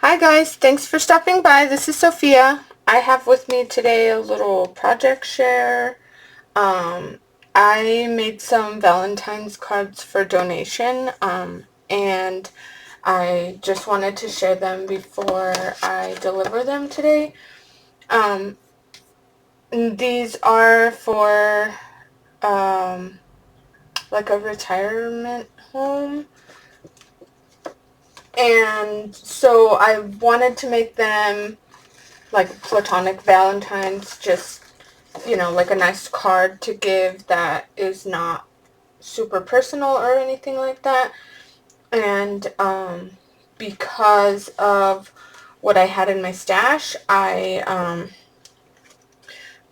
Hi guys, thanks for stopping by. This is Sophia. I have with me today a little project share. Um, I made some Valentine's cards for donation, and I just wanted to share them before I deliver them today. Um, these are for like a retirement home. And so I wanted to make them like platonic Valentines, just, like a nice card to give that is not super personal or anything like that. And because of what I had in my stash, I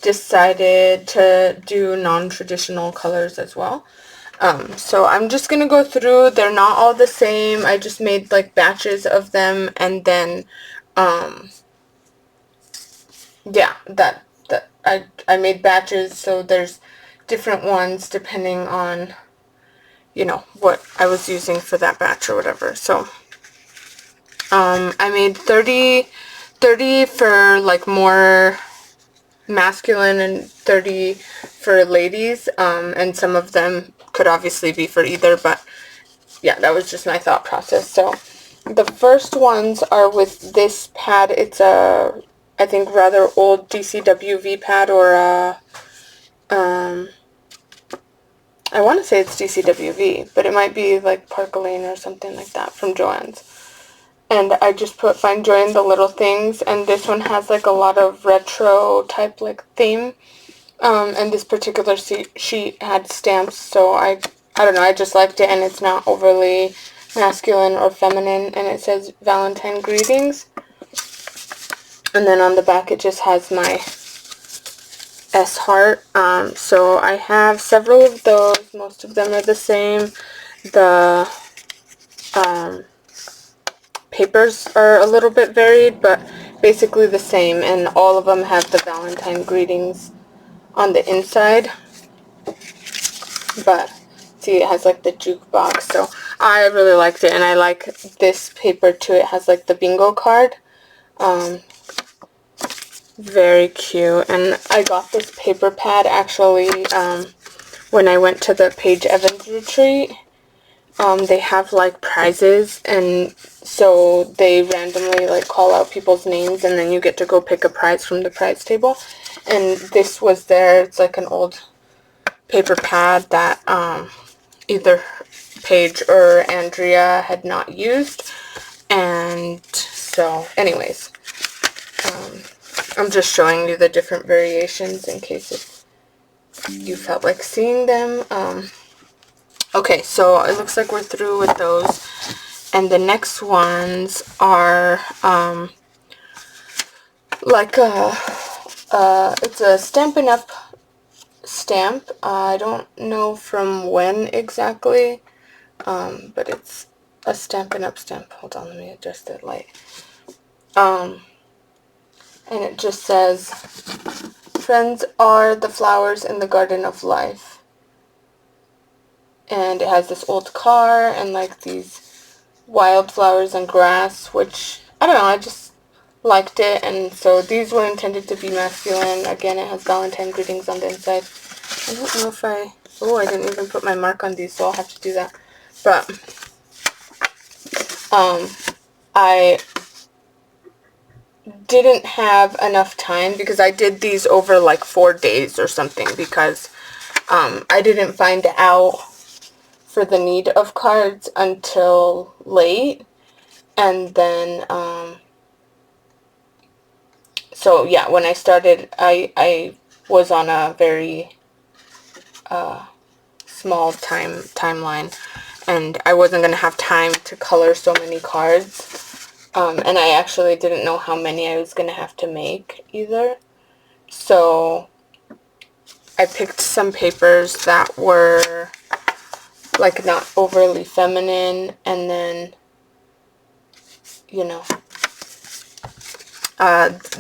decided to do non-traditional colors as well. So I'm just gonna go through. They're not all the same. I just made like batches of them, and then yeah, that I made batches, so there's different ones depending on what I was using for that batch or whatever. So I made 30 for like more masculine and 30 for ladies, and some of them could obviously be for either, but yeah, that was just my thought process. So the first ones are with this pad. It's a, I think, rather old DCWV pad, or a, I want to say it's DCWV, but it might be like Park Lane or something like that from Joann's. And I just put Find Joy in the Little Things, and this one has like a lot of retro type like theme. And this particular sheet had stamps, so I don't know, I just liked it, and it's not overly masculine or feminine, and it says Valentine greetings. And then on the back it just has my S heart. So I have several of those. Most of them are the same. The papers are a little bit varied, but basically the same, and all of them have the Valentine greetings on the inside. But see, it has like the jukebox, so I really liked it, and I like this paper too. It has like the bingo card. Very cute. And I got this paper pad actually when I went to the Paige Evans retreat. They have like prizes, and so they randomly like call out people's names, and then you get to go pick a prize from the prize table. And this was there. It's like an old paper pad that either Paige or Andrea had not used. And so anyways, I'm just showing you the different variations in case if you felt like seeing them. Okay, so it looks like we're through with those, and the next ones are like it's a Stampin' Up stamp. I don't know from when exactly, but it's a Stampin' Up stamp. Hold on, let me adjust that light. And it just says, "Friends are the flowers in the garden of life." And it has this old car and like these wildflowers and grass, which, I don't know, I just liked it. And so these were intended to be masculine. Again, it has Valentine greetings on the inside. I don't know if I didn't even put my mark on these, so I'll have to do that. But I didn't have enough time because I did these over like 4 days or something, because I didn't find out for the need of cards until late. And then so yeah, when I started, I was on a very small timeline, and I wasn't gonna have time to color so many cards, and I actually didn't know how many I was gonna have to make either. So I picked some papers that were like not overly feminine, and then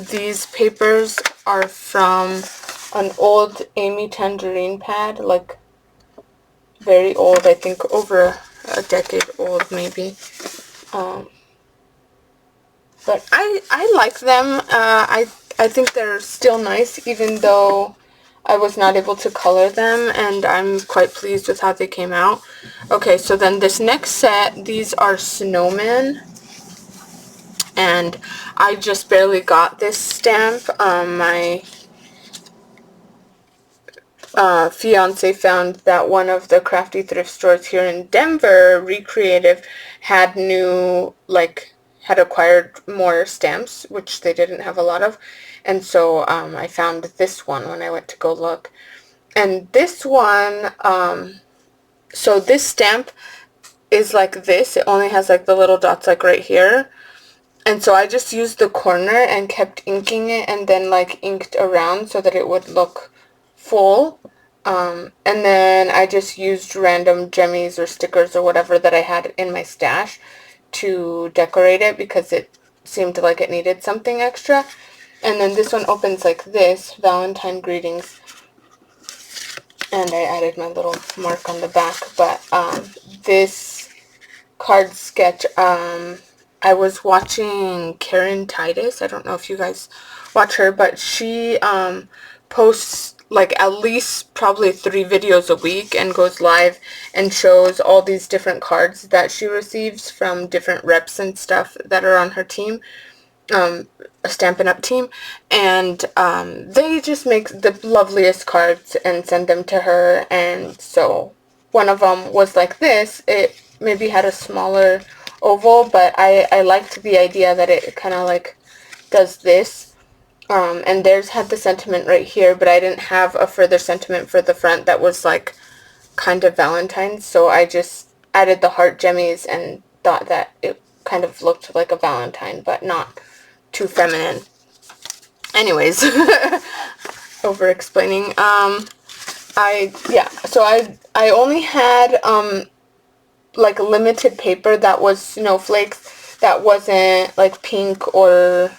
these papers are from an old Amy Tangerine pad, like very old, I think over a decade old maybe. But I like them. I think they're still nice, even though I was not able to color them, and I'm quite pleased with how they came out. Okay, so then this next set, these are snowmen, and I just barely got this stamp. My fiance found that one of the crafty thrift stores here in Denver, Recreative, had had acquired more stamps, which they didn't have a lot of. And so I found this one when I went to go look. And this one, so this stamp is like this. It only has like the little dots like right here. And so I just used the corner and kept inking it, and then like inked around so that it would look full. And then I just used random jemmies or stickers or whatever that I had in my stash to decorate it because it seemed like it needed something extra. And then this one opens like this, Valentine greetings. And I added my little mark on the back. But this card sketch, I was watching Karen Titus. I don't know if you guys watch her, but she posts like at least probably 3 videos a week and goes live and shows all these different cards that she receives from different reps and stuff that are on her team, a Stampin' Up! Team, and they just make the loveliest cards and send them to her. And so one of them was like this. It maybe had a smaller oval, but I liked the idea that it kind of like does this. And theirs had the sentiment right here, but I didn't have a further sentiment for the front that was like kind of Valentine's, so I just added the heart jemmies and thought that it kind of looked like a Valentine, but not too feminine. Anyways, over explaining. So I only had like limited paper that was snowflakes, that wasn't like pink or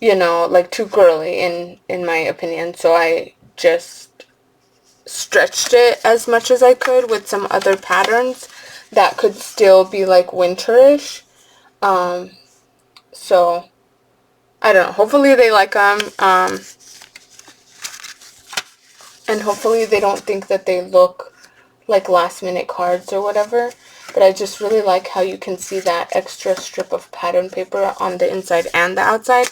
like too girly in my opinion. So I just stretched it as much as I could with some other patterns that could still be like winterish. So I don't know. Hopefully they like them. And hopefully they don't think that they look like last minute cards or whatever. But I just really like how you can see that extra strip of pattern paper on the inside and the outside.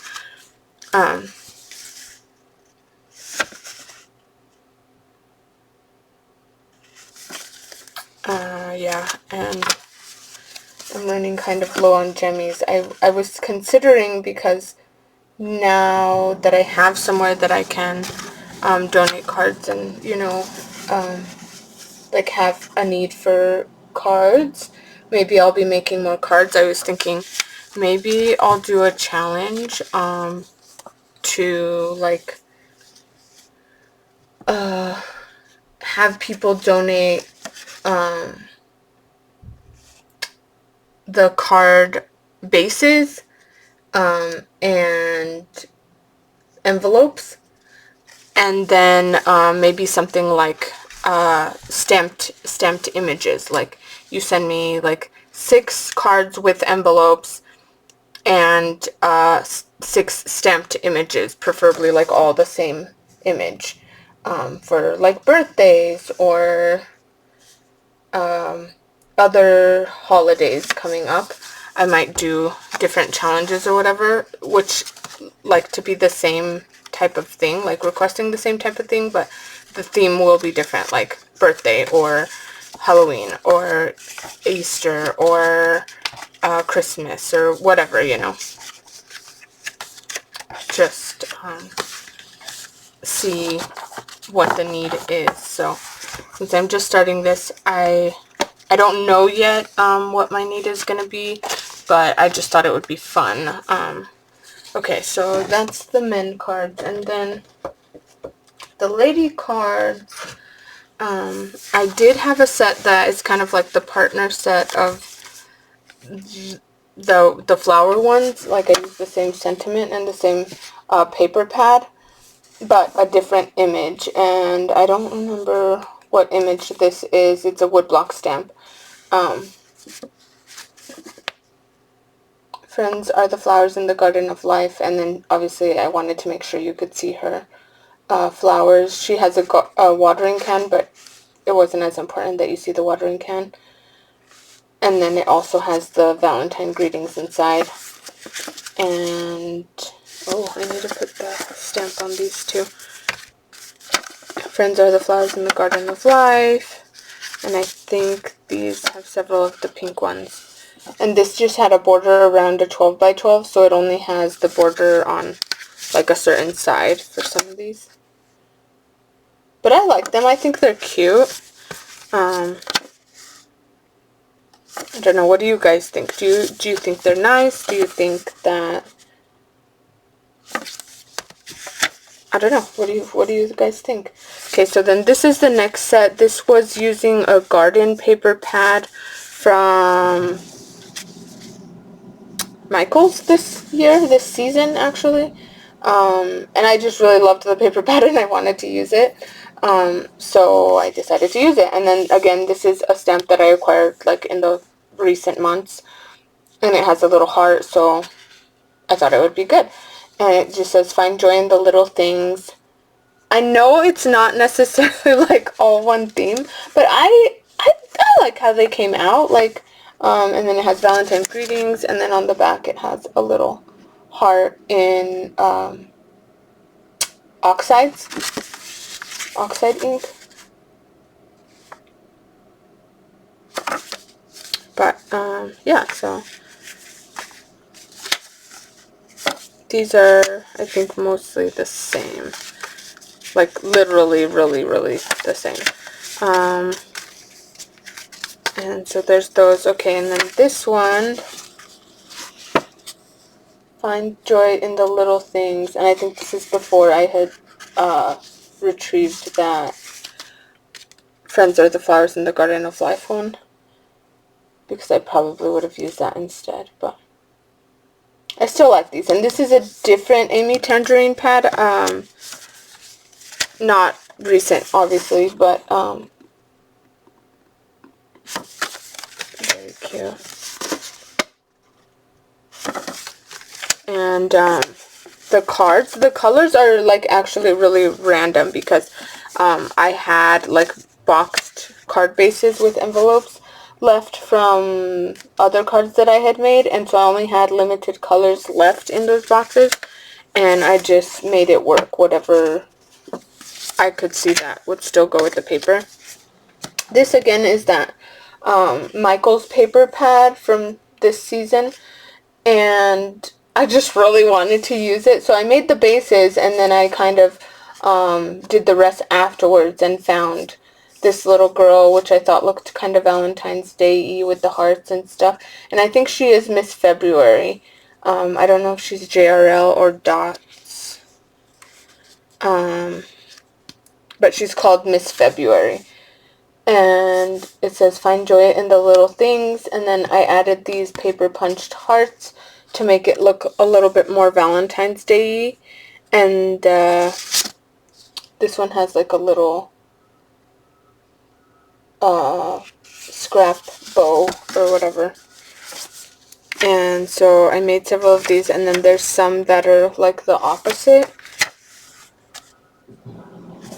Yeah, and I'm running kind of low on jemmies. I was considering, because now that I have somewhere that I can donate cards and, like have a need for cards, maybe I'll be making more cards. I was thinking maybe I'll do a challenge to like have people donate the card bases and envelopes, and then maybe something like stamped images. Like you send me like 6 cards with envelopes and 6 stamped images, preferably like all the same image, for like birthdays or other holidays coming up. I might do different challenges or whatever, which like to be the same type of thing, like requesting the same type of thing, but the theme will be different, like birthday or Halloween or Easter or Christmas or whatever, Just see what the need is. So since I'm just starting this, I don't know yet what my need is going to be, but I just thought it would be fun. Okay, so that's the men cards, and then the lady cards, I did have a set that is kind of like the partner set of the flower ones. Like I used the same sentiment and the same paper pad, but a different image, and I don't remember what image this is. It's a woodblock stamp. Friends are the flowers in the garden of life. And then obviously I wanted to make sure you could see her flowers. She has a watering can, but it wasn't as important that you see the watering can. And then it also has the Valentine greetings inside. And, oh, I need to put the stamp on these too. Friends are the flowers in the garden of life. And I think these have several of the pink ones. And this just had a border around a 12 by 12, so it only has the border on like a certain side for some of these. But I like them. I think they're cute. I don't know. What do you guys think? Do you think they're nice? Do you think that... I don't know. What do you guys think? Okay, so then this is the next set. This was using a garden paper pad from Michael's this season actually. And I just really loved the paper pad and I wanted to use it. So I decided to use it. And then again, this is a stamp that I acquired like in the recent months. And it has a little heart, so I thought it would be good. And it just says, find joy in the little things. I know it's not necessarily like all one theme, but I like how they came out. Like, and then it has Valentine's greetings, and then on the back it has a little heart in oxide ink. But yeah, so these are, I think, mostly the same. Like, literally, really, really the same. And so there's those. Okay, and then this one, find joy in the little things. And I think this is before I had retrieved that Friends are the flowers in the garden of life one. Because I probably would have used that instead, but I still like these. And this is a different Amy Tangerine pad. Not recent, obviously, but very cute. And the cards, the colors are like actually really random because I had like boxed card bases with envelopes left from other cards that I had made, and so I only had limited colors left in those boxes, and I just made it work, whatever I could see that would still go with the paper. This again is that Michael's paper pad from this season, and I just really wanted to use it, so I made the bases and then I kind of did the rest afterwards and found this little girl, which I thought looked kind of Valentine's Day-y with the hearts and stuff, and I think she is Miss February. I don't know if she's JRL or Dots. But she's called Miss February. And it says, find joy in the little things. And then I added these paper punched hearts to make it look a little bit more Valentine's Day-y. And this one has like a little scrap bow or whatever. And so I made several of these, and then there's some that are like the opposite.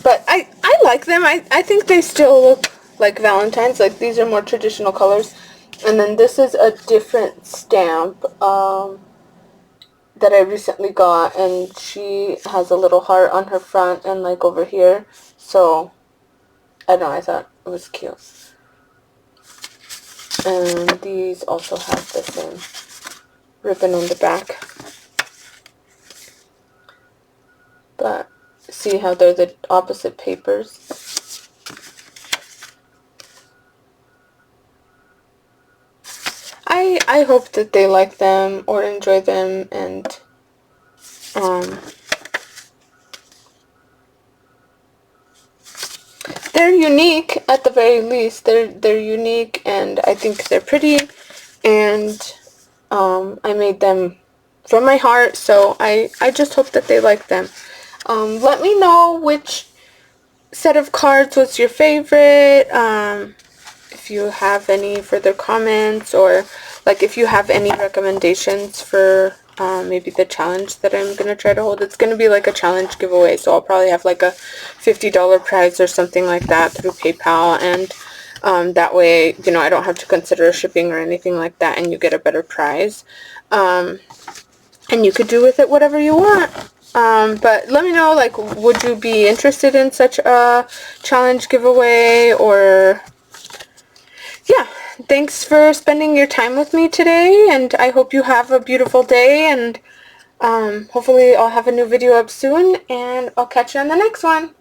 But I like them. I think they still look like Valentine's. Like, these are more traditional colors. And then this is a different stamp that I recently got. And she has a little heart on her front and like over here. So, I don't know. I thought it was cute. And these also have the same ribbon on the back. But see how they're the opposite papers? I hope that they like them or enjoy them, and they're unique at the very least. They're unique, and I think they're pretty, and I made them from my heart, so I just hope that they like them. Let me know which set of cards was your favorite. If you have any further comments or like if you have any recommendations for maybe the challenge that I'm going to try to hold. It's going to be like a challenge giveaway, so I'll probably have like a $50 prize or something like that through PayPal, and that way, you know, I don't have to consider shipping or anything like that, and you get a better prize. And you could do with it whatever you want. But let me know, like, would you be interested in such a challenge giveaway? Or yeah, thanks for spending your time with me today, and I hope you have a beautiful day, and hopefully I'll have a new video up soon, and I'll catch you on the next one.